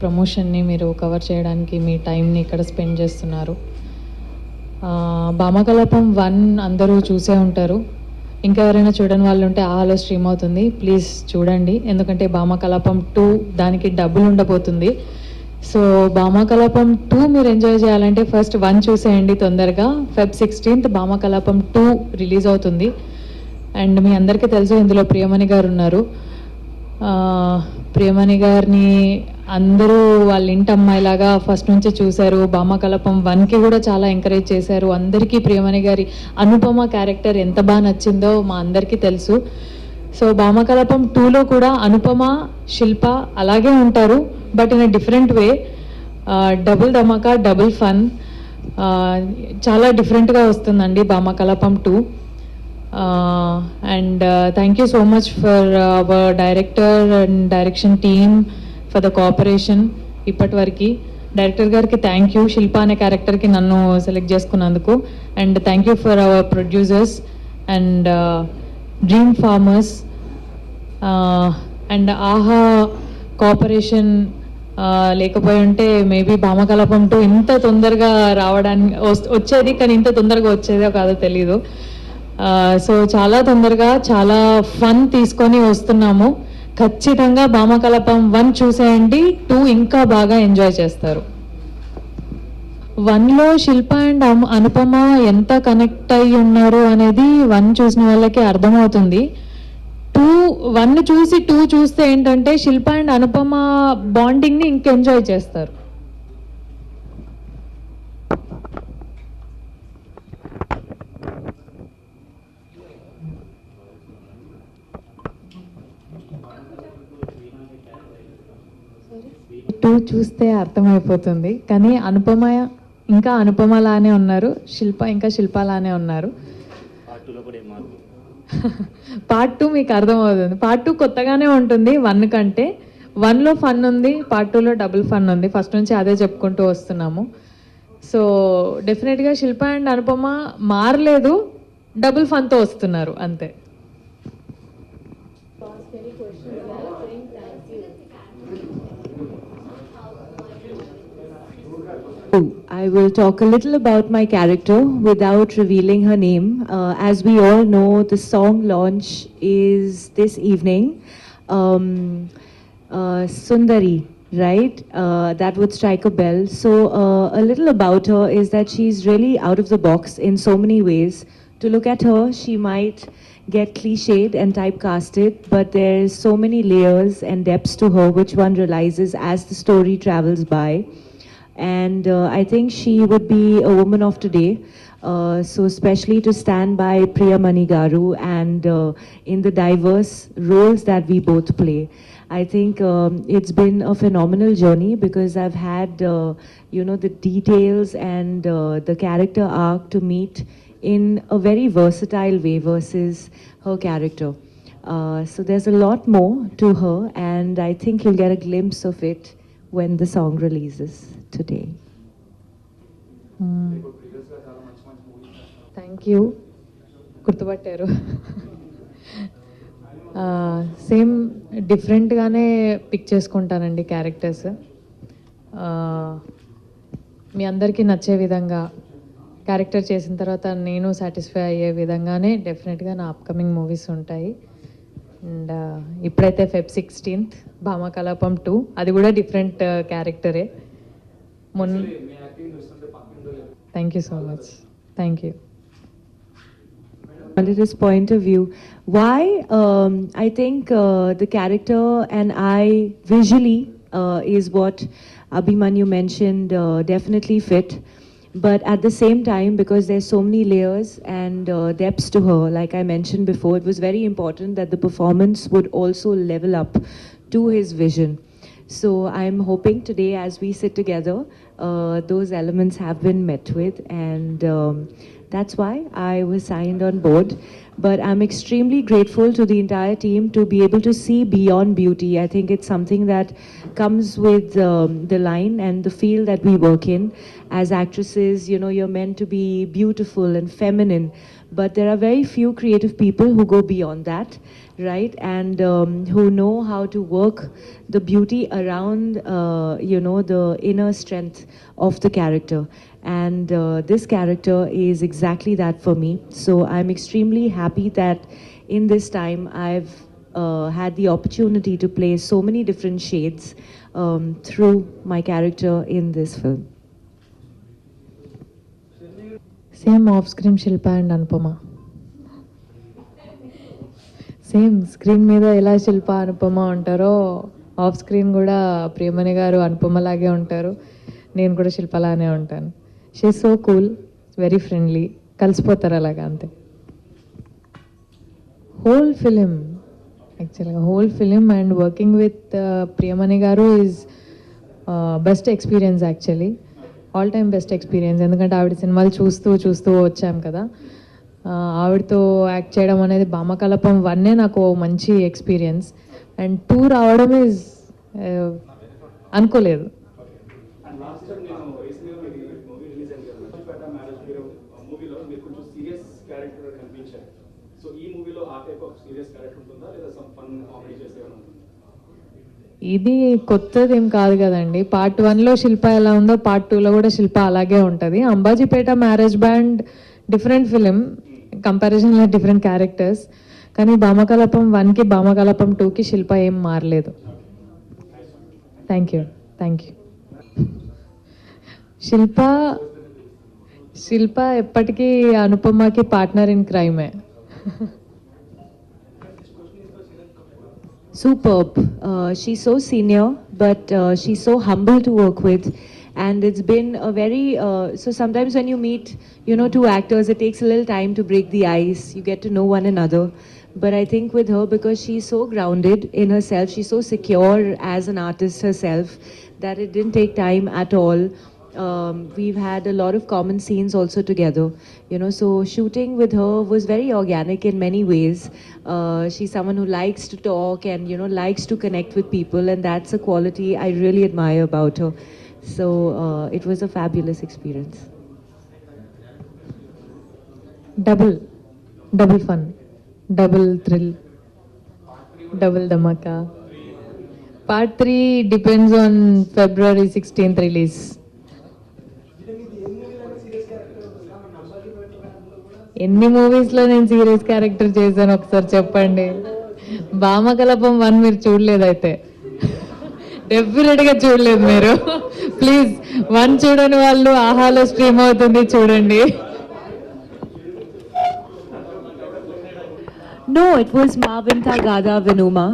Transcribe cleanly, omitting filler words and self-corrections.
ప్రమోషన్ని మీరు కవర్ చేయడానికి మీ టైంని ఇక్కడ స్పెండ్ చేస్తున్నారు. భామకలాపం 1 అందరూ చూసే ఉంటారు. ఇంకా ఎవరైనా చూడని వాళ్ళు ఉంటే ఆహాలో స్ట్రీమ్ అవుతుంది, ప్లీజ్ చూడండి. ఎందుకంటే భామకలాపం 2 దానికి డబ్బులు ఉండబోతుంది. సో భామకలాపం 2 మీరు ఎంజాయ్ చేయాలంటే ఫస్ట్ 1 చూసేయండి తొందరగా. Feb 16th భామకలాపం 2 రిలీజ్ అవుతుంది. అండ్ మీ అందరికీ తెలుసు ఇందులో ప్రియమణి గారు ఉన్నారు. ప్రియమణి గారిని అందరూ వాళ్ళ ఇంటి అమ్మాయిలాగా ఫస్ట్ నుంచి చూశారు. భామకలాపం 1కి కూడా చాలా ఎంకరేజ్ చేశారు. అందరికీ ప్రియమణి గారి అనుపమ క్యారెక్టర్ ఎంత బాగా నచ్చిందో మా అందరికీ తెలుసు. సో భామకలాపం 2లో కూడా అనుపమ, శిల్ప అలాగే ఉంటారు, but in a different way. Double Dhamaka, double fun, చాలా డిఫరెంట్గా వస్తుందండి Bhamakalapam 2. And thank you so much for our director and direction team for the cooperation ఇప్పటి వరకు. డైరెక్టర్ గారికి థ్యాంక్ యూ, శిల్ప అనే క్యారెక్టర్కి నన్ను సెలెక్ట్ చేసుకున్నందుకు. And thank you for hour producers and dream farmers and ఆహా కోఆపరేషన్ లేకపోయి ఉంటే మేబీ భామకలాపం 2 ఇంత తొందరగా రావడానికి వచ్చేది, కానీ ఇంత తొందరగా వచ్చేదో కాదో తెలీదు. సో చాలా తొందరగా చాలా ఫన్ తీసుకొని వస్తున్నాము. ఖచ్చితంగా భామకలాపం 1 చూసేయండి, 2 ఇంకా బాగా ఎంజాయ్ చేస్తారు. 1లో శిల్ప అండ్ అనుపమ ఎంత కనెక్ట్ అయ్యి ఉన్నారు అనేది 1 చూసిన వాళ్ళకి అర్థమవుతుంది. 1 చూసి 2 చూస్తే ఏంటంటే శిల్ప అండ్ అనుపమ బాండింగ్ని ఇంక ఎంజాయ్ చేస్తారు. చూస్తే అర్థమైపోతుంది. కానీ అనుపమ ఇంకా అనుపమలానే ఉన్నారు, శిల్ప ఇంకా శిల్పలానే ఉన్నారు. పార్ట్ 2 మీకు అర్థమవుతుంది. పార్ట్ 2 కొత్తగానే ఉంటుంది 1 కంటే. 1లో ఫన్ ఉంది, పార్ట్ 2లో డబుల్ ఫన్ ఉంది. ఫస్ట్ నుంచి అదే చెప్పుకుంటూ వస్తున్నాము. సో డెఫినెట్గా శిల్ప అండ్ అనుపమ మారలేదు, డబుల్ ఫన్తో వస్తున్నారు అంతే. I will talk a little about my character without revealing her name. As we all know, the song launch is this evening. Sundari, right? That would strike a bell. So a little about her is that she's really out of the box in so many ways. To look at her, she might get cliched and typecasted, but there's so many layers and depths to her which one realizes as the story travels by. And I think she would be a woman of today. So especially to stand by Priyamani Garu and in the diverse roles that we both play. I think it's been a phenomenal journey because I've had, the details and the character arc to meet in a very versatile way versus her character. So there's a lot more to her, and I think you'll get a glimpse of it when the song releases today. Thank you, గుర్తుపట్టారు. Same డిఫరెంట్గానే pick చేసుకుంటానండి characters. మీ అందరికీ నచ్చే విధంగా character చేసిన తర్వాత నేను సాటిస్ఫై అయ్యే విధంగానే డెఫినెట్గా నా అప్కమింగ్ మూవీస్ ఉంటాయి. అండ్ ఇప్పుడైతే Feb 16th భామకలాపం 2, అది కూడా డిఫరెంట్ క్యారెక్టరే. Thank you so much. Thank you. Under this point of view, why I think the character and I visually is what Abhimanyu mentioned, definitely fit. But at the same time, because there's so many layers and depths to her, like I mentioned before, it was very important that the performance would also level up to his vision. So I'm hoping today as we sit together, those elements have been met with, and That's why I was signed on board. But I'm extremely grateful to the entire team to be able to see beyond beauty. I think it's something that comes with the line and the field that we work in. As actresses, you know, you're meant to be beautiful and feminine, but there are very few creative people who go beyond that, right? And who know how to work the beauty around, you know, the inner strength of the character. And this character is exactly that for me. So I'm extremely happy that in this time I've had the opportunity to play so many different shades through my character in this film. Same off screen Shilpa and Anupama. Same screen మీద ఎలా శిల్ప అనుపమ ఉంటారో off screen కూడా ప్రియమణి గారు అనుపమలాగే ఉంటారు. నేను కూడా శిల్పలానే ఉంటాను. She so cool, very friendly, కలిసిపోతారు అలాగా అంతే. హోల్ ఫిలిం యాక్చువల్గా whole film and working with Priyamani garu is best experience actually, all time best experience. ఎందుకంటే ఆవిడ సినిమాలు చూస్తూ వచ్చాం కదా. ఆవిడతో యాక్ట్ చేయడం అనేది భామకలపం 1 నాకు మంచి ఎక్స్పీరియన్స్, అండ్ 2 రావడం ఈజ్ అనుకోలేదు. ఇది కొత్తది ఏం కాదు కదండి. పార్ట్ 1లో శిల్ప ఎలా ఉందో పార్ట్ 2లో కూడా శిల్ప అలాగే ఉంటుంది. Ambajipeta marriage band different film, కంపారిజన్లో డిఫరెంట్ క్యారెక్టర్స్, కానీ భామకలపం 1కి భామకలపం 2కి శిల్ప ఏం మారలేదు. Thank you. శిల్ప ఎప్పటికీ అనుపమకి పార్ట్నర్ ఇన్ క్రైమే. Superb. She's so senior, but she's so humble to work with. And it's been a very, so sometimes when you meet, you know, two actors, it takes a little time to break the ice. You get to know one another. But I think with her, because she's so grounded in herself, she's so secure as an artist herself, that it didn't take time at all. We've had a lot of common scenes also together, you know, so shooting with her was very organic in many ways. She's someone who likes to talk and, you know, likes to connect with people, and that's a quality I really admire about her. So it was a fabulous experience. Double fun, double thrill, double dhamaka. Part 3 depends on February 16th release. ఎన్ని మూవీస్లో నేను serious character చేశాను ఒకసారి చెప్పండి. భామకలపం 1 మీరు చూడలేదు అయితే, డెఫినెట్గా చూడలేదు మీరు. ప్లీజ్ 1 చూడని వాళ్ళు ఆహాలో స్ట్రీమ్ అవుతుంది, చూడండి. No, it was Mavinta Gada Vinuma.